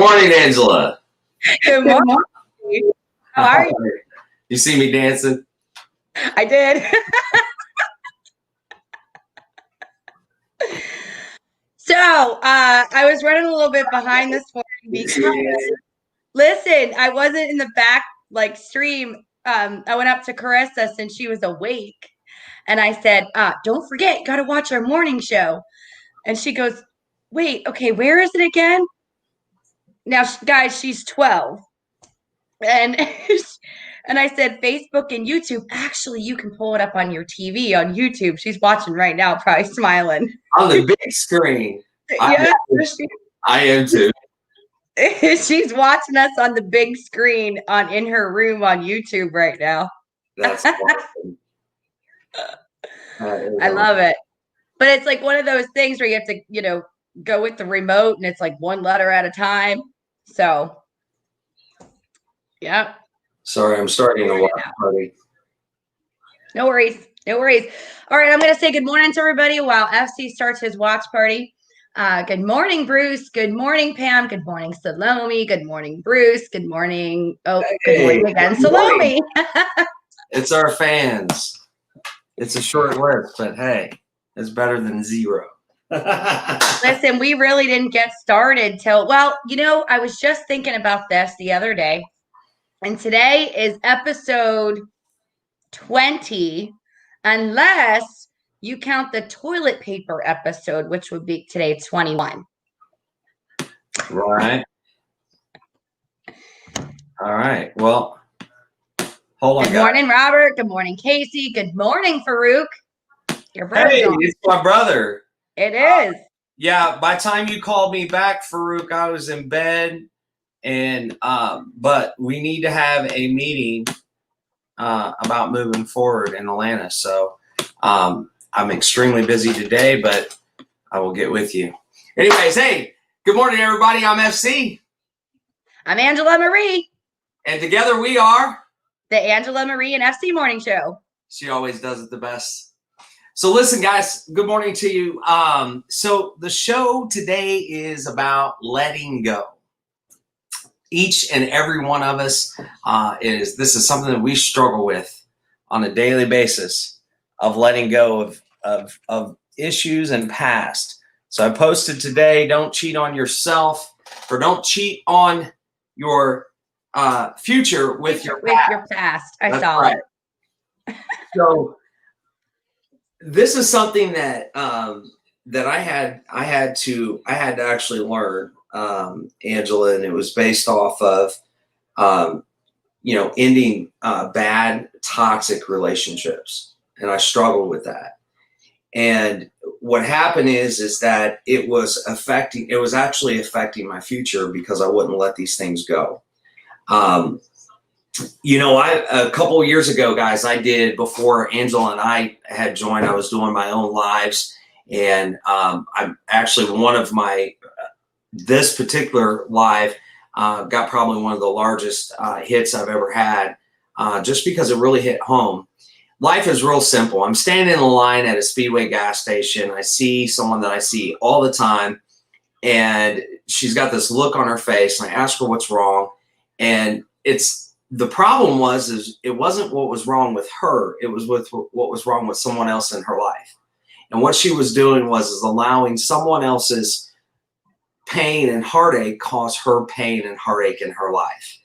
morning, Angela. Good morning. How are you? You see me dancing? I did. So I was running a little bit behind this morning because, listen, I wasn't in the back stream. I went up to Carissa since she was awake, and I said, "Don't forget, got to watch our morning show." And she goes, "Wait, okay, where is it again?" Now, guys, she's 12, and and I said Facebook and YouTube. Actually, you can pull it up on your TV on YouTube. She's watching right now, probably smiling. On the big screen. Yeah, I am too. she's watching us on the big screen in her room on YouTube right now. That's awesome. I love it. But it's like one of those things where you have to, go with the remote, and it's like one letter at a time. So, yeah. Sorry, I'm starting to watch party. No worries. No worries. All right, I'm going to say good morning to everybody while FC starts his watch party. Good morning, Bruce. Good morning, Pam. Good morning, Salome. Good morning, Bruce. Good morning. Oh, good morning again, Salome. It's our fans. It's a short list, but hey, it's better than zero. Listen, we really didn't get started I was just thinking about this the other day, and today is episode 20, unless you count the toilet paper episode, which would be today 21. Right. All right. Well, hold on. Good morning, Robert. Good morning, Casey. Good morning, Farouk. Your brother. Hey, it's my brother. It is. Yeah. By the time you called me back, Farouk, I was in bed, and but we need to have a meeting about moving forward in Atlanta. So I'm extremely busy today, but I will get with you. Anyways, hey, good morning, everybody. I'm FC. I'm Angela Marie. And together we are the Angela Marie and FC Morning Show. She always does it the best. So listen, guys, good morning to you. So the show today is about letting go. Each and every one of us this is something that we struggle with on a daily basis, of letting go of issues and past. So I posted today, don't cheat on yourself, or don't cheat on your future with your past. I saw it. So this is something that that I had to actually learn, Angela, and it was based off of ending bad toxic relationships, and I struggled with that. And what happened is that it was actually affecting my future because I wouldn't let these things go. A couple of years ago, guys, before Angela and I had joined, I was doing my own lives, and I'm actually this particular live got probably one of the largest hits I've ever had, just because it really hit home. Life is real simple. I'm standing in a line at a Speedway gas station. I see someone that I see all the time, and she's got this look on her face, and I ask her what's wrong. And the problem it wasn't what was wrong with her. It was with what was wrong with someone else in her life. And what she was doing was allowing someone else's pain and heartache cause her pain and heartache in her life.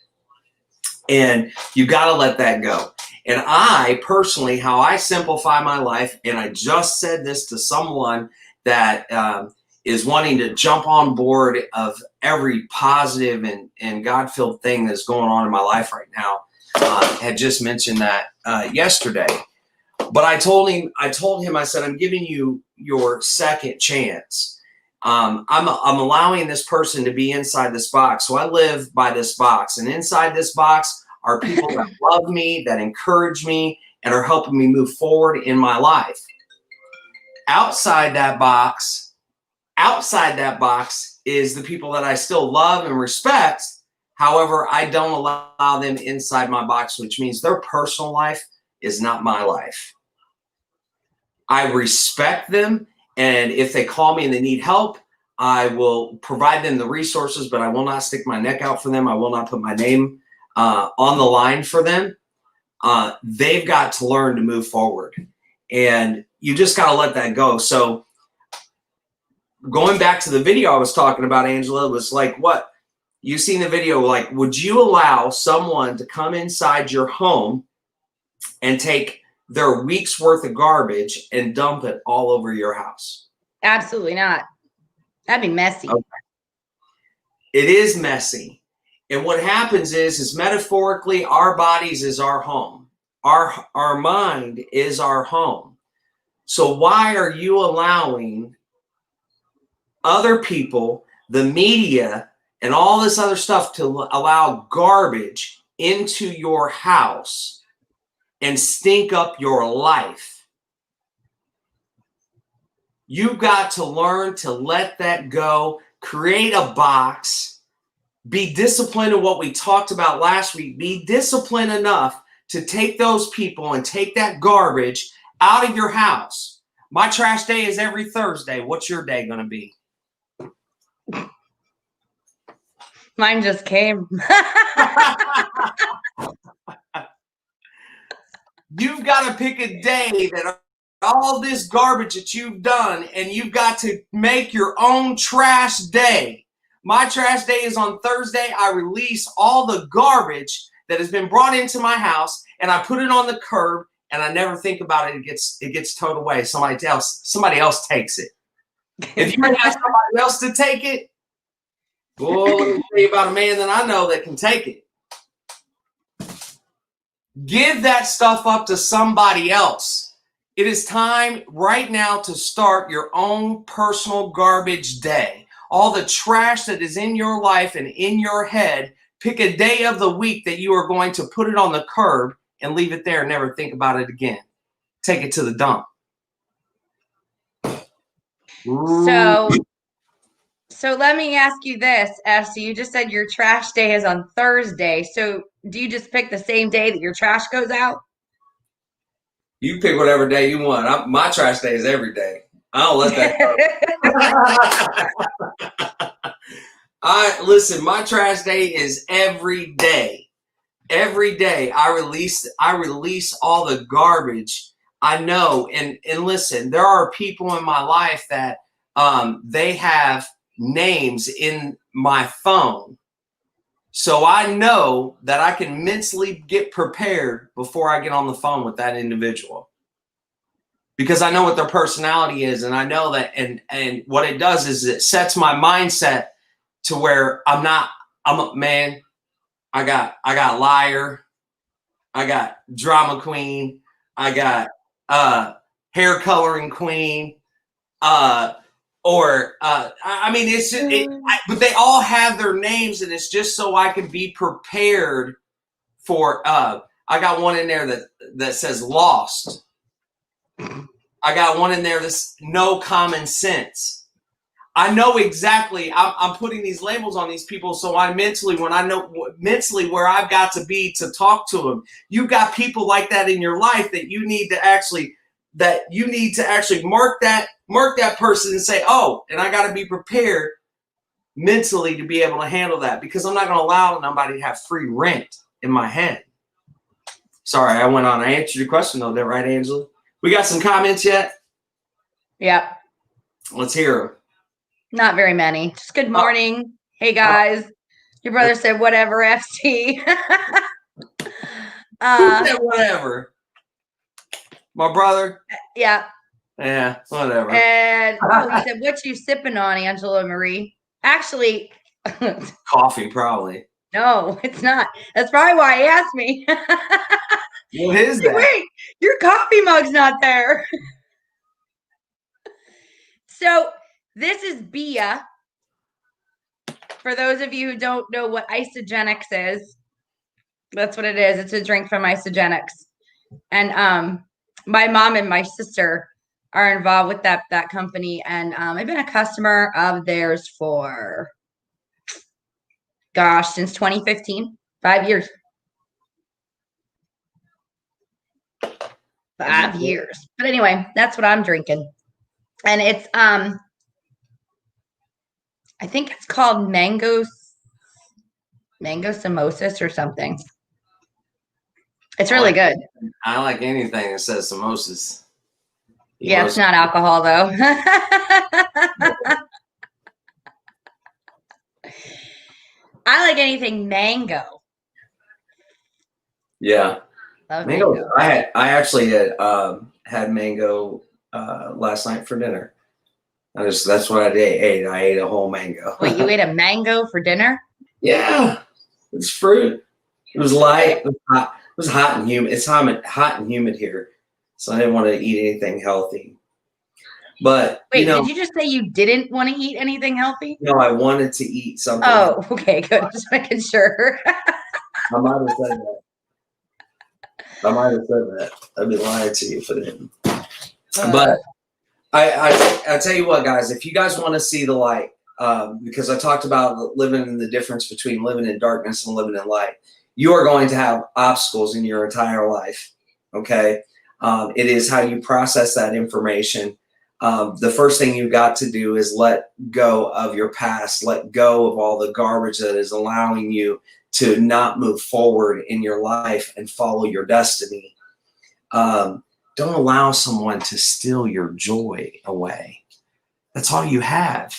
And you got to let that go. And I personally, how I simplify my life, and I just said this to someone that is wanting to jump on board of every positive and God-filled thing that's going on in my life right now, had just mentioned that yesterday. But I told him, I said, I'm giving you your second chance. I'm allowing this person to be inside this box. So I live by this box, and inside this box are people that love me, that encourage me, and are helping me move forward in my life. Outside that box is the people that I still love and respect. However, I don't allow them inside my box, which means their personal life is not my life. I respect them, and if they call me and they need help, I will provide them the resources, but I will not stick my neck out for them. I will not put my name on the line for them. They've got to learn to move forward, and you just got to let that go. So going back to the video I was talking about, Angela, was like, what you seen the video, like, would you allow someone to come inside your home and take their week's worth of garbage and dump it all over your house? Absolutely not. That'd be messy. Okay. It is messy. And what happens is metaphorically, our bodies is our home. Our mind is our home. So why are you allowing other people, the media, and all this other stuff to allow garbage into your house and stink up your life? You've got to learn to let that go, create a box, be disciplined in what we talked about last week. Be disciplined enough to take those people and take that garbage out of your house. My trash day is every Thursday. What's your day going to be? Mine just came. You've got to pick a day that all this garbage that you've done, and you've got to make your own trash day. My trash day is on Thursday. I release all the garbage that has been brought into my house, and I put it on the curb, and I never think about it. It gets towed away. Somebody else takes it. If you have somebody else to take it, well, let me tell you about a man that I know that can take it. Give that stuff up to somebody else. It is time right now to start your own personal garbage day. All the trash that is in your life and in your head, pick a day of the week that you are going to put it on the curb and leave it there and never think about it again. Take it to the dump. So let me ask you this, Esther. You just said your trash day is on Thursday. So do you just pick the same day that your trash goes out? You pick whatever day you want. My trash day is every day. I don't let that go. Listen, my trash day is every day. Every day I release all the garbage. I know, and listen, there are people in my life that they have names in my phone. So I know that I can mentally get prepared before I get on the phone with that individual, because I know what their personality is, and I know that, and what it does is it sets my mindset to where I'm a man. I got liar, I got drama queen, I got hair coloring queen, I mean, it's just, but they all have their names, and it's just so I can be prepared for. I got one in there that says lost. I got one in there that's no common sense. I know exactly. I'm putting these labels on these people, so I mentally where I've got to be to talk to them. You've got people like that in your life that you need to actually mark that person and say, oh, and I got to be prepared mentally to be able to handle that, because I'm not going to allow nobody to have free rent in my head. Sorry, I went on. I answered your question though, that right, Angela? We got some comments yet? Yeah. Let's hear them. Not very many. Just good morning. Hey guys. Your brother said whatever, FC. Who said whatever? My brother? Yeah. Yeah, whatever. And he said, what you sipping on, Angela Marie? Actually, coffee, probably. No, it's not. That's probably why he asked me. What is that? Wait, your coffee mug's not there. So this is Bia. For those of you who don't know what Isagenix is, that's what it is. It's a drink from Isagenix. And my mom and my sister are involved with that company. And I've been a customer of theirs for, since 2015, 5 years. 5 years. But anyway, that's what I'm drinking. And it's I think it's called mango samosas or something. It's really good. I like anything that says samosas. Yeah, it's not alcohol though. I like anything mango. Yeah. Love Mango. mango. I actually had mango last night for dinner. That's what I ate. I ate a whole mango. Wait, you ate a mango for dinner? Yeah, it's fruit. It was light. It was hot. It was hot and humid. It's hot and humid here, so I didn't want to eat anything healthy. But wait, did you just say you didn't want to eat anything healthy? No, I wanted to eat something. Oh, okay, good. Just making sure. I might have said that. I'd be lying to you if I didn't. But I tell you what, guys, if you guys want to see the light, because I talked about living in the difference between living in darkness and living in light, you are going to have obstacles in your entire life. Okay. It is how you process that information. The first thing you got to do is let go of your past, let go of all the garbage that is allowing you to not move forward in your life and follow your destiny. Don't allow someone to steal your joy away. That's all you have.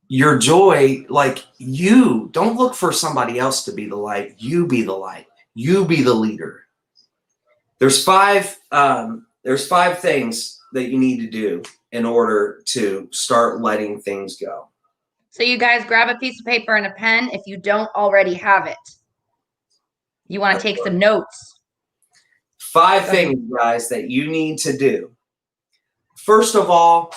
Your joy, like you, don't look for somebody else to be the light. You be the light. You be the leader. There's five things that you need to do in order to start letting things go. So you guys grab a piece of paper and a pen if you don't already have it. You want to take some notes. 5 things, guys, that you need to do. First of all,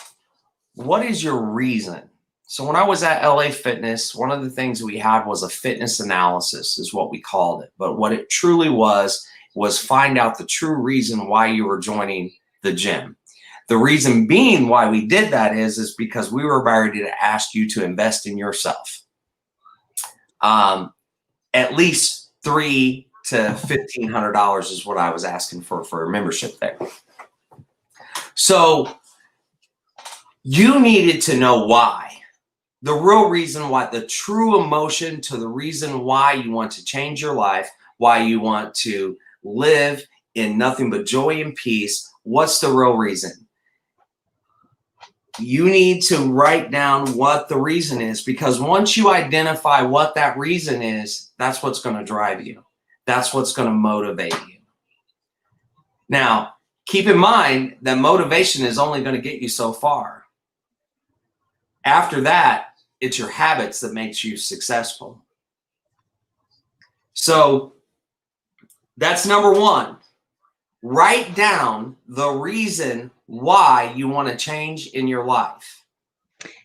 what is your reason? So when I was at LA Fitness, one of the things we had was a fitness analysis is what we called it. But what it truly was find out the true reason why you were joining the gym. The reason being why we did that is because we were ready to ask you to invest in yourself. At least $300 to $1,500 is what I was asking for a membership there. So you needed to know why. The real reason why, the true emotion to the reason why you want to change your life, why you want to live in nothing but joy and peace. What's the real reason? You need to write down what the reason is, because once you identify what that reason is, that's what's going to drive you. That's what's going to motivate you. Now, keep in mind that motivation is only going to get you so far. After that, it's your habits that makes you successful. So that's number 1. Write down the reason why you want to change in your life.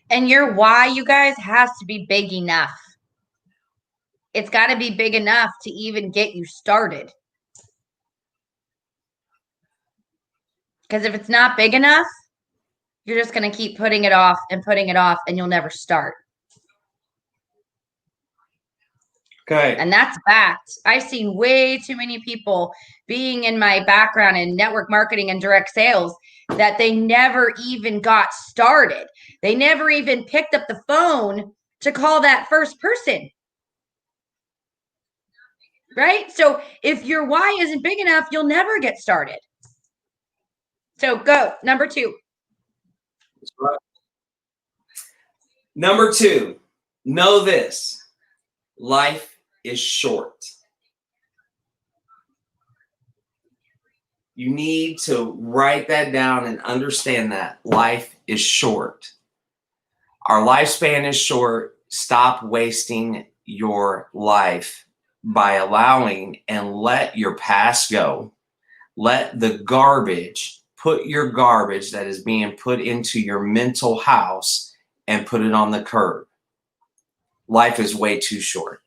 And your why, you guys, has to be big enough. It's got to be big enough to even get you started. Because if it's not big enough, you're just going to keep putting it off, and you'll never start. Okay. And that's fact. I've seen way too many people being in my background in network marketing and direct sales that they never even got started. They never even picked up the phone to call that first person. Right? So if your why isn't big enough, you'll never get started. So go. Number 2. That's right. Number 2, know this. Life is short. You need to write that down and understand that life is short. Our lifespan is short. Stop wasting your life by allowing and let your past go. Let the garbage, put your garbage that is being put into your mental house and put it on the curb. Life is way too short.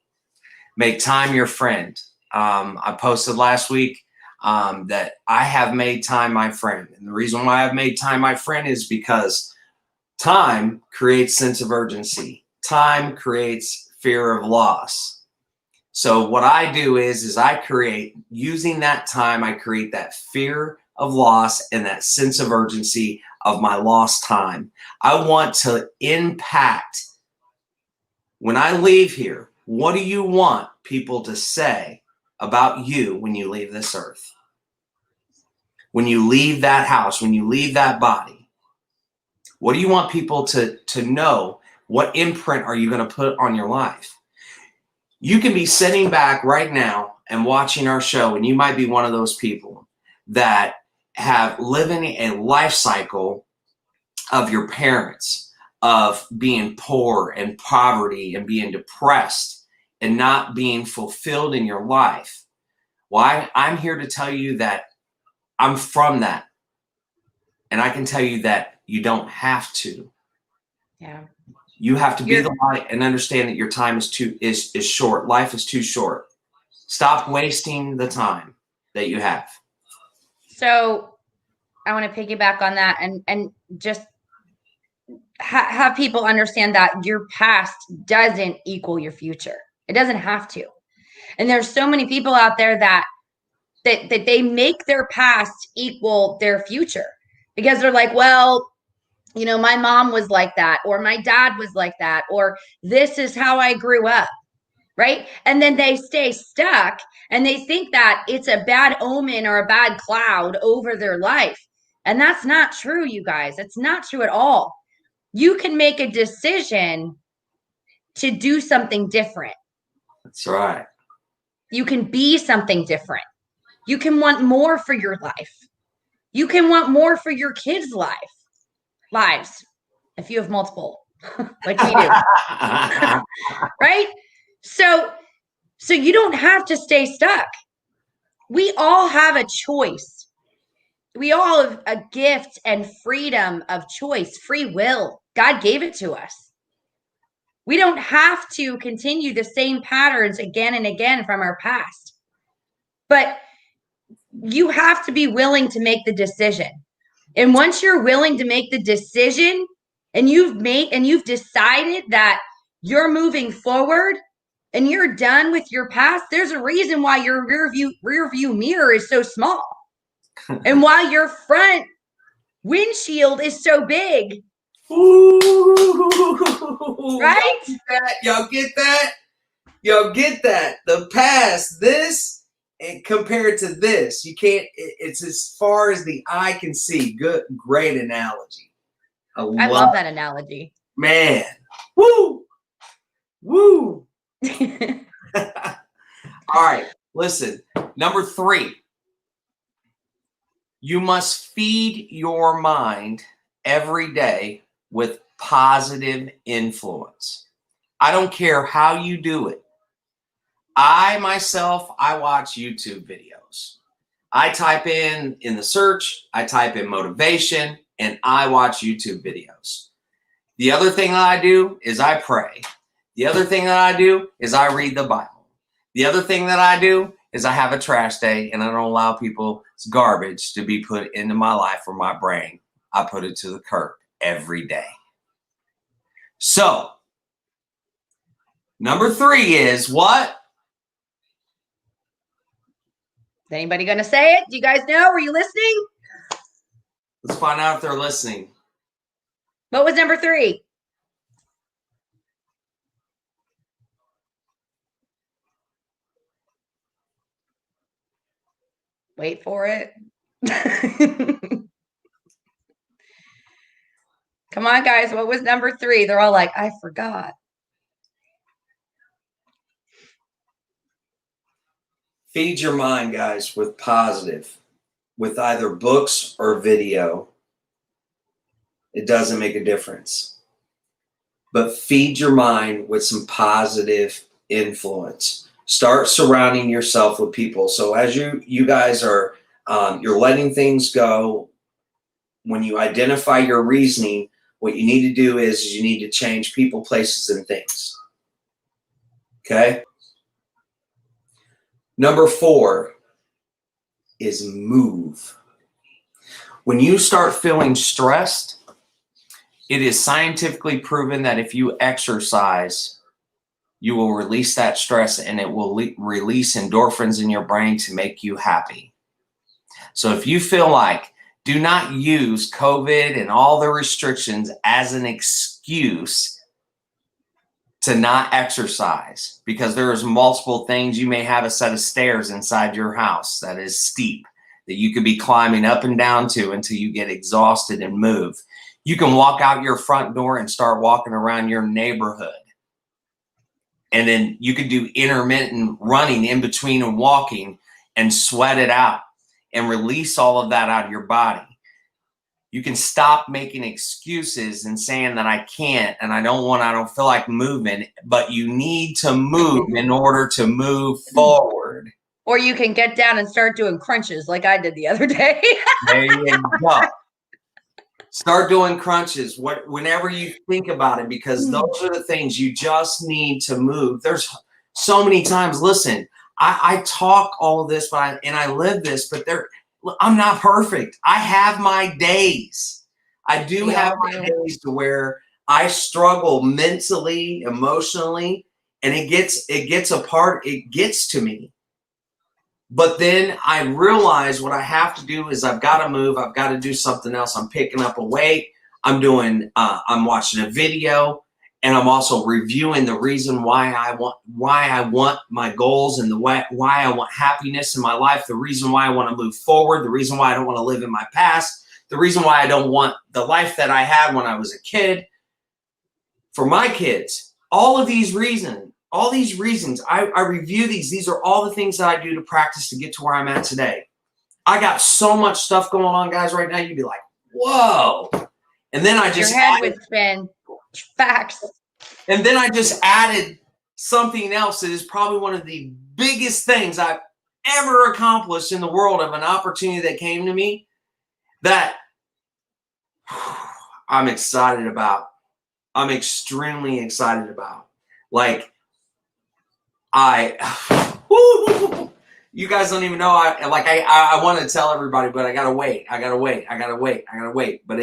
Make time your friend. I posted last week that I have made time my friend. And the reason why I've made time my friend is because time creates sense of urgency. Time creates fear of loss. So what I do is I create, using that time, I create that fear of loss and that sense of urgency of my lost time. I want to impact. When I leave here, what do you want people to say about you when you leave this earth? When you leave that house, when you leave that body, what do you want people to know? What imprint are you going to put on your life? You can be sitting back right now and watching our show, and you might be one of those people that have living a life cycle of your parents, of being poor and poverty and being depressed and not being fulfilled in your life. Well, I'm here to tell you that I'm from that. And I can tell you that you don't have to. Yeah. You have to be the light and understand that your time is short. Life is too short. Stop wasting the time that you have. So I want to piggyback on that and just have people understand that your past doesn't equal your future. It doesn't have to. And there's so many people out there that they make their past equal their future because they're like, well, you know, my mom was like that, or my dad was like that, or this is how I grew up. Right. And then they stay stuck and they think that it's a bad omen or a bad cloud over their life. And that's not true, you guys. It's not true at all. You can make a decision to do something different. That's right. You can be something different. You can want more for your life. You can want more for your kids' lives, if you have multiple, like we do. Right? So you don't have to stay stuck. We all have a choice. We all have a gift and freedom of choice, free will. God gave it to us. We don't have to continue the same patterns again and again from our past. But you have to be willing to make the decision. And once you're willing to make the decision and you've decided that you're moving forward and you're done with your past, there's a reason why your rear view mirror is so small and why your front windshield is so big. Ooh, right? Y'all get that? Y'all get that? The past, this, and compared to this, you can't. It's as far as the eye can see. Good, great analogy. I love that analogy. Man, woo, woo. All right, listen. Number 3. You must feed your mind every day with positive influence. I don't care how you do it. I watch YouTube videos. I type in the search, I type in motivation, and I watch YouTube videos. The other thing that I do is I pray. The other thing that I do is I read the Bible. The other thing that I do is I have a trash day and I don't allow people's garbage to be put into my life or my brain. I put it to the curb every day. So, number 3 is what? Is anybody going to say it? Do you guys know? Were you listening? Let's find out if they're listening. What was number 3? Wait for it. Come on, guys. What was number 3? They're all like, I forgot. Feed your mind, guys, with positive, with either books or video. It doesn't make a difference. But feed your mind with some positive influence. Start surrounding yourself with people. So as you guys are, you're letting things go. When you identify your reasoning, what you need to do is you need to change people, places, and things. Okay? Number 4 is move. When you start feeling stressed, it is scientifically proven that if you exercise, you will release that stress and it will release endorphins in your brain to make you happy. So if you feel like, do not use COVID and all the restrictions as an excuse to not exercise, because there's multiple things. You may have a set of stairs inside your house that is steep that you could be climbing up and down to until you get exhausted and move. You can walk out your front door and start walking around your neighborhood. And then you could do intermittent running in between and walking and sweat it out and release all of that out of your body. You can stop making excuses and saying that I can't and I don't feel like moving, but you need to move in order to move forward. Or you can get down and start doing crunches like I did the other day. There you go. Start doing crunches whenever you think about it, because those are the things you just need to move. There's so many times, listen, I talk all of this, but I live this, but I'm not perfect. I have my days. I do have my days to where I struggle mentally, emotionally, and it gets to me. But then I realize what I have to do is I've got to move. I've got to do something else. I'm picking up a weight. I'm watching a video, and I'm also reviewing the reason why I want my goals and why I want happiness in my life, the reason why I want to move forward, the reason why I don't want to live in my past, the reason why I don't want the life that I had when I was a kid for my kids. All these reasons, I review these. These are all the things that I do to practice to get to where I'm at today. I got so much stuff going on, guys, right now. You'd be like, whoa. And then your head would spin. Facts. And then I just added something else that is probably one of the biggest things I've ever accomplished in the world, of an opportunity that came to me that I'm excited about. I'm extremely excited about. Like, you guys don't even know. I want to tell everybody, but I gotta wait. But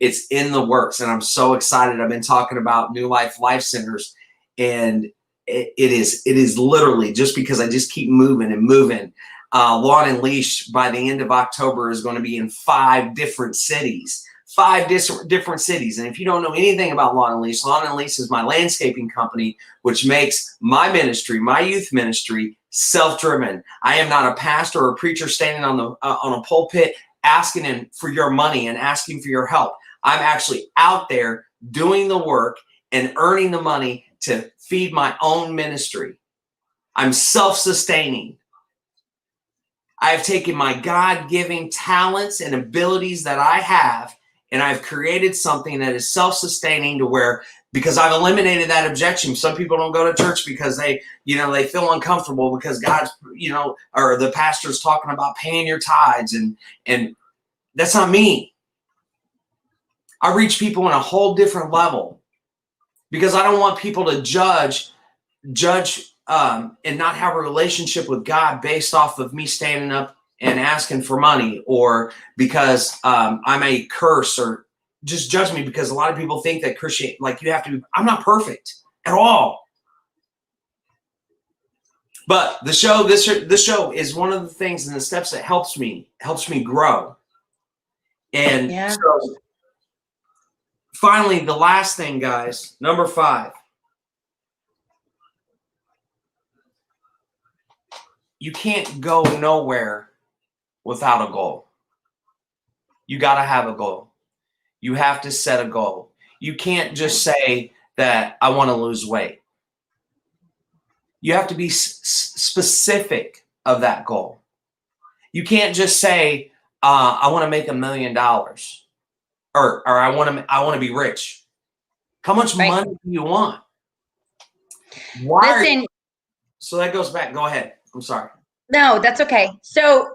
it's in the works, and I'm so excited. I've been talking about New Life Centers, and it is literally just because I just keep moving and moving. Lawn and Leash by the end of October is going to be in 5 different cities. 5 different cities. And if you don't know anything about Lawn and Leash is my landscaping company, which makes my ministry, my youth ministry, self-driven. I am not a pastor or a preacher standing on a pulpit asking for your money and asking for your help. I'm actually out there doing the work and earning the money to feed my own ministry. I'm self-sustaining. I have taken my God-given talents and abilities that I have, and I've created something that is self-sustaining to where, because I've eliminated that objection. Some people don't go to church because they feel uncomfortable because God's, or the pastor's talking about paying your tithes, and that's not me. I reach people on a whole different level because I don't want people to judge and not have a relationship with God based off of me standing up and asking for money, or because I may curse or just judge me, because a lot of people think that Christian, like, you have to be. I'm not perfect at all. But this show is one of the things and the steps that helps me grow. And so finally, the last thing, guys, number 5. You can't go nowhere without a goal. You got to have a goal. You have to set a goal. You can't just say that I want to lose weight. You have to be specific of that goal. You can't just say, I want to make $1 million, or I want to be rich. How much money do you want? Listen. So that goes back. Go ahead. I'm sorry. No, that's okay. So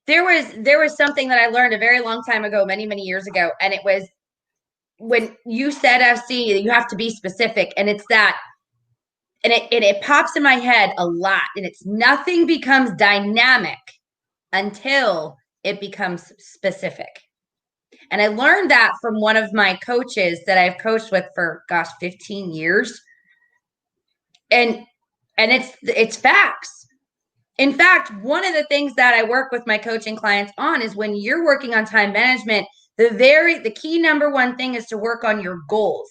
there was something that I learned a very long time ago, many, many years ago. And it was when you said, FC, you have to be specific. And it's that, and it pops in my head a lot. And it's nothing becomes dynamic until it becomes specific. And I learned that from one of my coaches that I've coached with for, 15 years. And it's facts. In fact, one of the things that I work with my coaching clients on is when you're working on time management, the key number one thing is to work on your goals.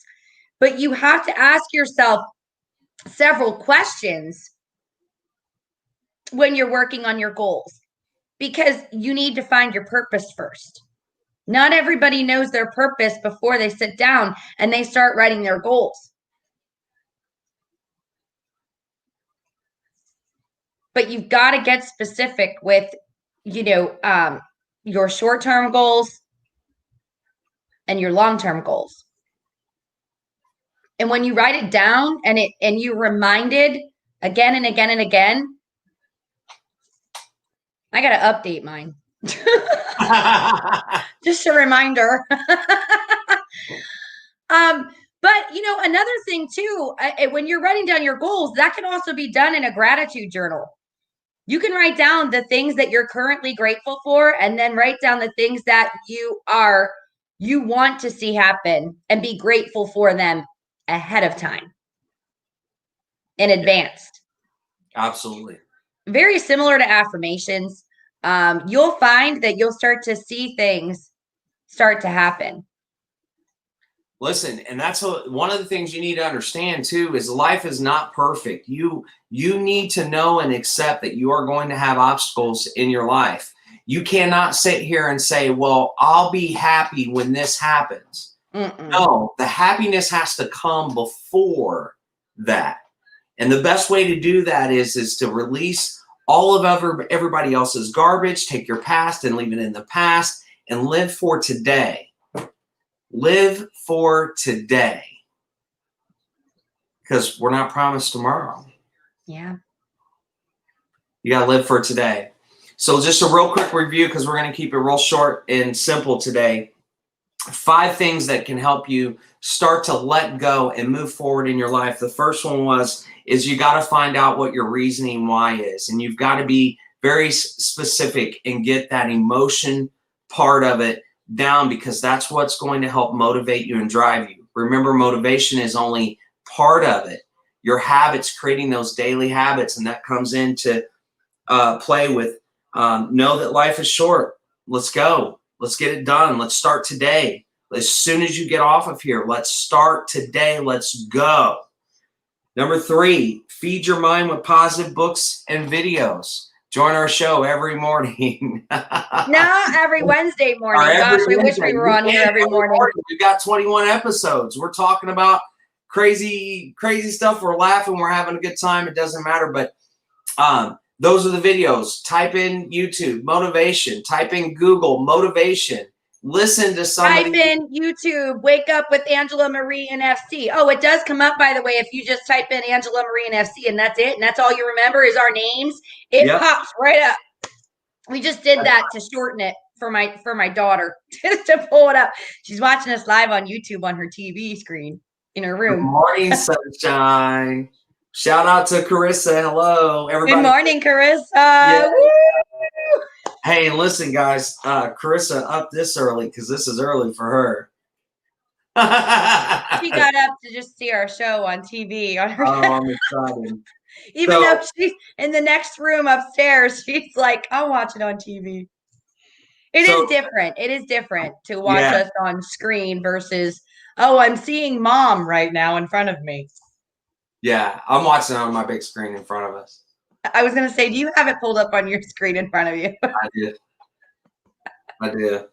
But you have to ask yourself several questions when you're working on your goals, because you need to find your purpose first. Not everybody knows their purpose before they sit down and they start writing their goals. But you've got to get specific with, your short-term goals and your long-term goals. And when you write it down and you're reminded again and again and again, I got to update mine. Just a reminder. But another thing too, when you're writing down your goals, that can also be done in a gratitude journal. You can write down the things that you're currently grateful for, and then write down the things that you want to see happen and be grateful for them ahead of time, in advance. Absolutely. Very similar to affirmations. You'll find that you'll start to see things start to happen. Listen, and that's one of the things you need to understand too, is life is not perfect. You need to know and accept that you are going to have obstacles in your life. You cannot sit here and say, well, I'll be happy when this happens. No, the happiness has to come before that. And the best way to do that is to release all of everybody else's garbage, take your past and leave it in the past, and live for today. Live for today. Because we're not promised tomorrow. Yeah. You got to live for today. So just a real quick review, because we're going to keep it real short and simple today. 5 things that can help you start to let go and move forward in your life. The first one is you got to find out what your reasoning why is. And you've got to be very specific and get that emotion part of it down, because that's what's going to help motivate you and drive you. Remember, motivation is only part of it. Your habits, creating those daily habits, and that comes into play with know that life is short. Let's go. Let's get it done. Let's start today. As soon as you get off of here, let's start today. Let's go. Number 3, feed your mind with positive books and videos. Join our show every morning. No, every Wednesday morning. Gosh, I wish we were on here every morning. We've got 21 episodes. We're talking about crazy stuff. We're laughing. We're having a good time. It doesn't matter. But those are the videos. Type in YouTube, motivation. Type in Google, motivation. Listen to somebody. Type in YouTube, Wake Up with Angela Marie and FC. Oh, it does come up, by the way, if you just type in Angela Marie and FC, and that's it. And that's all you remember is our names. It pops right up. We just did that to shorten it for my daughter, just to pull it up. She's watching us live on YouTube on her TV screen in her room. Good morning, sunshine. Shout out to Carissa. Hello, everybody. Good morning, Carissa. Yeah. Woo! Hey, and listen, guys, Carissa up this early because this is early for her. She got up to just see our show on TV. On her I'm excited. Even though she's in the next room upstairs, she's like, I'll watch it on TV. It is different. It is different to watch us on screen versus, oh, I'm seeing mom right now in front of me. Yeah, I'm watching it on my big screen in front of us. I was going to say, do you have it pulled up on your screen in front of you? I do.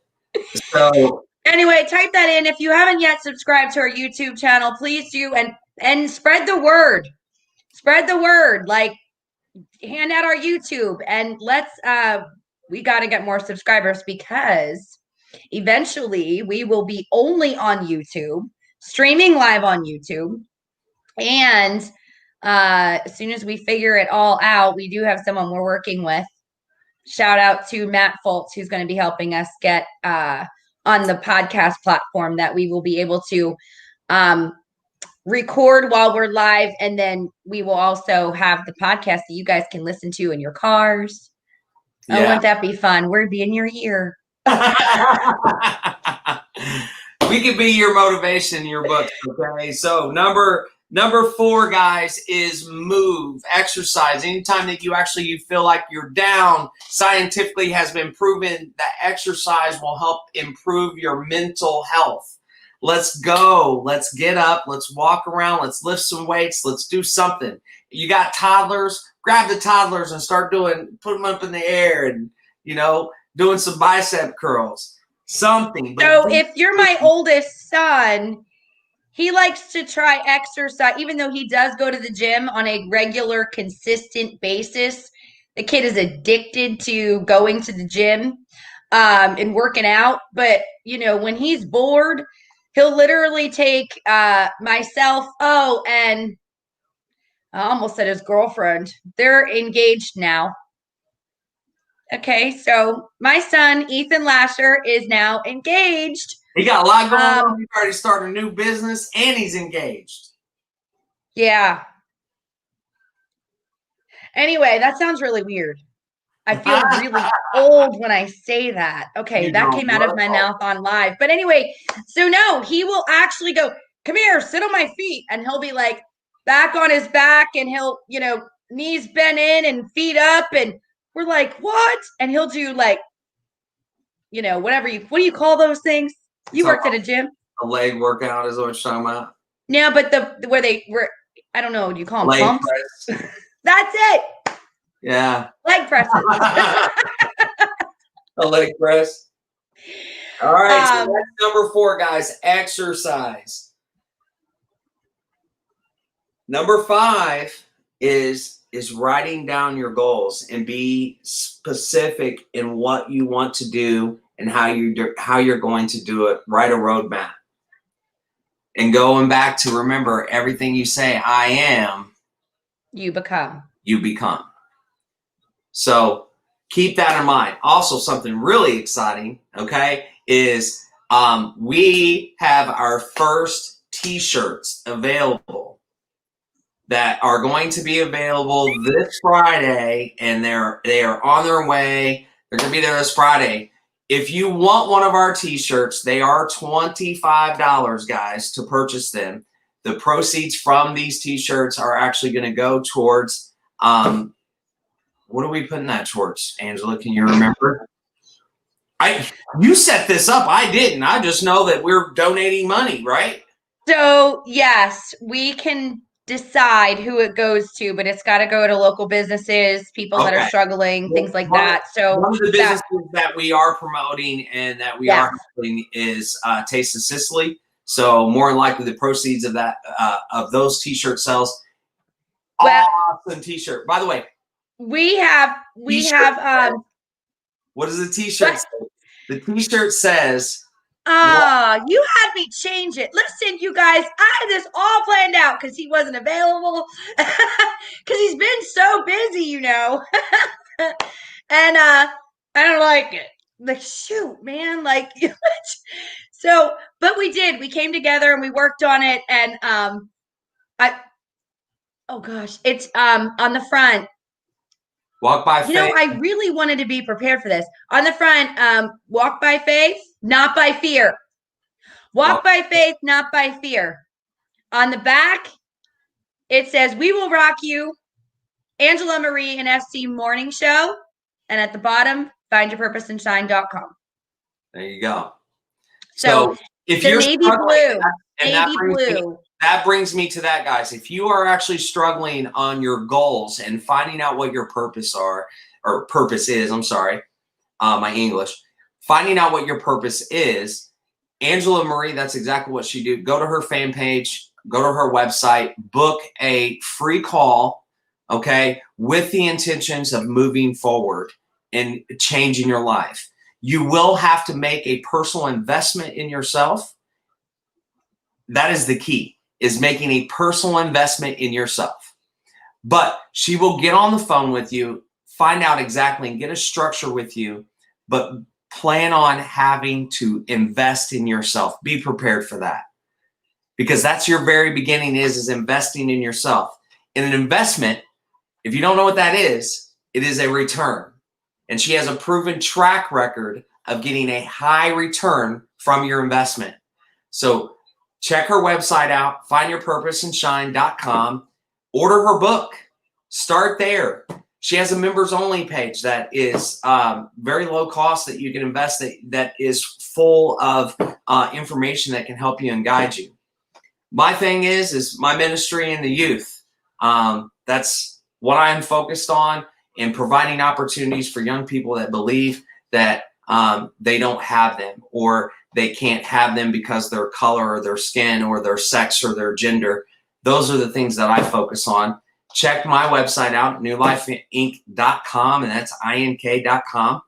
So anyway, type that in. If you haven't yet subscribed to our YouTube channel, please do, and spread the word. Spread the word. Like, hand out our YouTube, and let's we got to get more subscribers, because eventually we will be only on YouTube, streaming live on YouTube. And as soon as we figure it all out, we do have someone we're working with. Shout out to Matt Foltz, who's going to be helping us get on the podcast platform, that we will be able to record while we're live. And then we will also have the podcast that you guys can listen to in your cars. Yeah. Oh, wouldn't that be fun? We'd be in your ear. We could be your motivation in your books. Okay. So number Number 4, guys, is move, exercise. Anytime that you feel like you're down, scientifically has been proven that exercise will help improve your mental health. Let's go. Let's get up. Let's walk around. Let's lift some weights. Let's do something. You got toddlers, grab the toddlers and start put them up in the air and, doing some bicep curls, something. So if you're my oldest son, he likes to try exercise, even though he does go to the gym on a regular, consistent basis. The kid is addicted to going to the gym and working out. But, when he's bored, he'll literally take myself. Oh, and I almost said his girlfriend. They're engaged now. Okay, so my son, Ethan Lasher, is now engaged. He got a lot going on. He's already started a new business, and he's engaged. Yeah. Anyway, that sounds really weird. I feel really old when I say that. Okay, that came out of my mouth on live. But anyway, so no, he will actually go, come here, sit on my feet. And he'll be like back on his back and he'll, knees bent in and feet up. And we're like, what? And he'll do like, what do you call those things? You worked at a gym. A leg workout is what you're talking about. Yeah, but I don't know, do you call them leg pumps? Press. That's it. Yeah. Leg presses. A leg press. All right. So that's number 4, guys. Exercise. Number 5 is writing down your goals and be specific in what you want to do and how you're going to do it. Write a roadmap. And going back to remember, everything you say, I am, you become. You become. So keep that in mind. Also, something really exciting, okay, is we have our first T-shirts available that are going to be available this Friday, and they are on their way. They're going to be there this Friday. If you want one of our T-shirts, they are $25, guys, to purchase them. The proceeds from these T-shirts are actually going to go towards, what are we putting that towards, Angela? Can you remember? You set this up. I didn't. I just know that we're donating money, right? So, yes, we can decide who it goes to, but it's got to go to local businesses, people that are struggling, things like that. So one of the businesses that we are promoting and that we are helping is Taste of Sicily. So more than likely the proceeds of that of those T-shirt sales. Awesome T-shirt. By the way, we have what does the T-shirt say? The T-shirt says, you had me change it. Listen, you guys, I had this all planned out because he wasn't available because he's been so busy, and I don't like it. Like, shoot, man, like, so, but we came together and we worked on it, and oh gosh, it's on the front. Walk by faith. I really wanted to be prepared for this. On the front, walk by faith, not by fear. Walk by faith, not by fear. On the back, it says, we will rock you, Angela Marie and FC Morning Show. And at the bottom, findyourpurposeandshine.com. There you go. So if you're navy blue. That brings me to that, guys. If you are actually struggling on your goals and finding out what your purpose is, my English, finding out what your purpose is, Angela Marie, that's exactly what she do. Go to her fan page, go to her website, book a free call, okay, with the intentions of moving forward and changing your life. You will have to make a personal investment in yourself. That is the key, is making a personal investment in yourself. But she will get on the phone with you, find out exactly and get a structure with you, but plan on having to invest in yourself. Be prepared for that, because that's your very beginning is investing in yourself. In an investment, if you don't know what that is, it is a return. And she has a proven track record of getting a high return from your investment. So check her website out, findyourpurposeandshine.com. Order her book. Start there. She has a members only page that is very low cost that you can invest that is full of information that can help you and guide you. My thing is my ministry in the youth. That's what I'm focused on, in providing opportunities for young people that believe that they don't have them, or they can't have them because their color or their skin or their sex or their gender. Those are the things that I focus on. Check my website out, newlifeinc.com, and that's INK.com.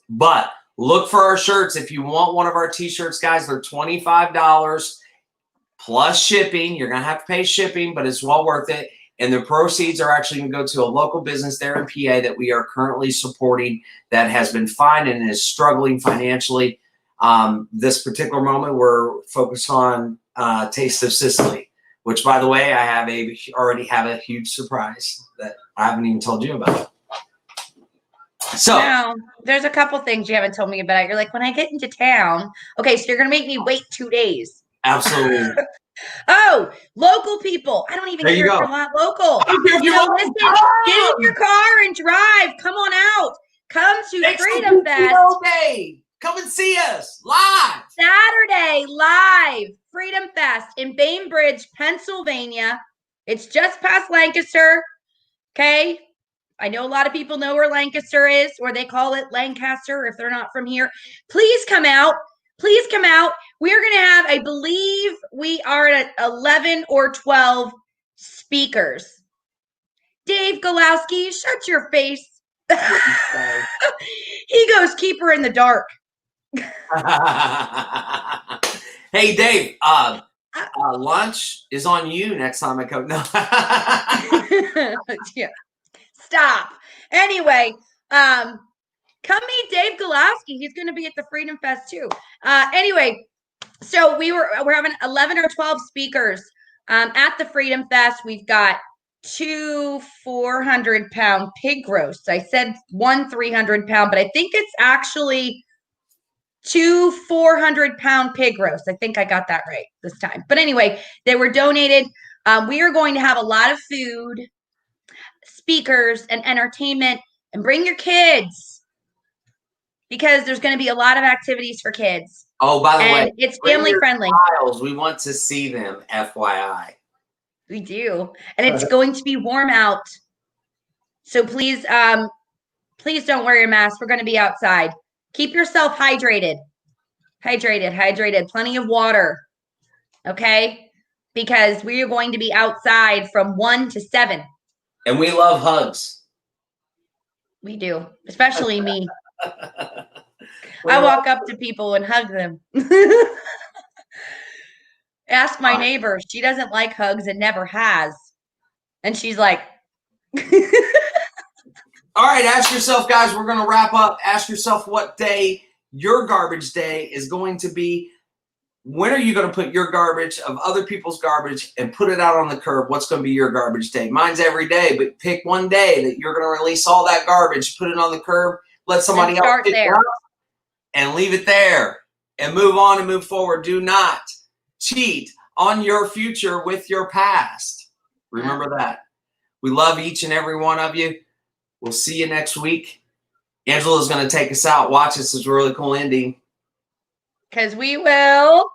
But look for our shirts. If you want one of our t-shirts, guys, they're $25 plus shipping. You're going to have to pay shipping, but it's well worth it. And the proceeds are actually going to go to a local business there in PA that we are currently supporting that has been fined and is struggling financially. This particular moment, we're focused on Taste of Sicily, which, by the way, I already have a huge surprise that I haven't even told you about. So now, there's a couple things you haven't told me about. You're like, when I get into town, okay, so you're going to make me wait 2 days. Absolutely. Oh, local people. I don't even care if you're not local. So listen, get in your car and drive. Come on out. Come to Freedom Fest. Day. Come and see us live. Saturday, live. Freedom Fest in Bainbridge, Pennsylvania. It's just past Lancaster. Okay. I know a lot of people know where Lancaster is, or they call it Lancaster if they're not from here. Please come out. Please come out. We're going to have, I believe we are at 11 or 12 speakers. Dave Galowski, shut your face. He goes, keep her in the dark. Hey, Dave, lunch is on you next time I come. No. Yeah. Stop. Anyway, come meet Dave Galowski. He's going to be at the Freedom Fest too. Anyway, so we're having 11 or 12 speakers at the Freedom Fest. We've got 2 400-pound pig roasts. I said 1 300-pound, but I think it's actually 2 400-pound pig roasts. I think I got that right this time. But anyway, they were donated. We are going to have a lot of food, speakers, and entertainment, and bring your kids because there's going to be a lot of activities for kids. Oh, by the way, it's family friendly. We want to see them, FYI. We do. And it's going to be warm out. So please don't wear your mask. We're going to be outside. Keep yourself hydrated. Hydrated. Plenty of water. Okay? Because we are going to be outside from 1 to 7. And we love hugs. We do. Especially me. I walk up to people and hug them. Ask my neighbor. She doesn't like hugs and never has. And she's like... All right, ask yourself, guys, we're going to wrap up. Ask yourself what day your garbage day is going to be. When are you going to put your garbage of other people's garbage and put it out on the curb? What's going to be your garbage day? Mine's every day, but pick one day that you're going to release all that garbage, put it on the curb, let somebody else pick it up, and leave it there and move on and move forward. Do not cheat on your future with your past. Remember that. We love each and every one of you. We'll see you next week. Angela's going to take us out. Watch this. It's a really cool ending. Because we will.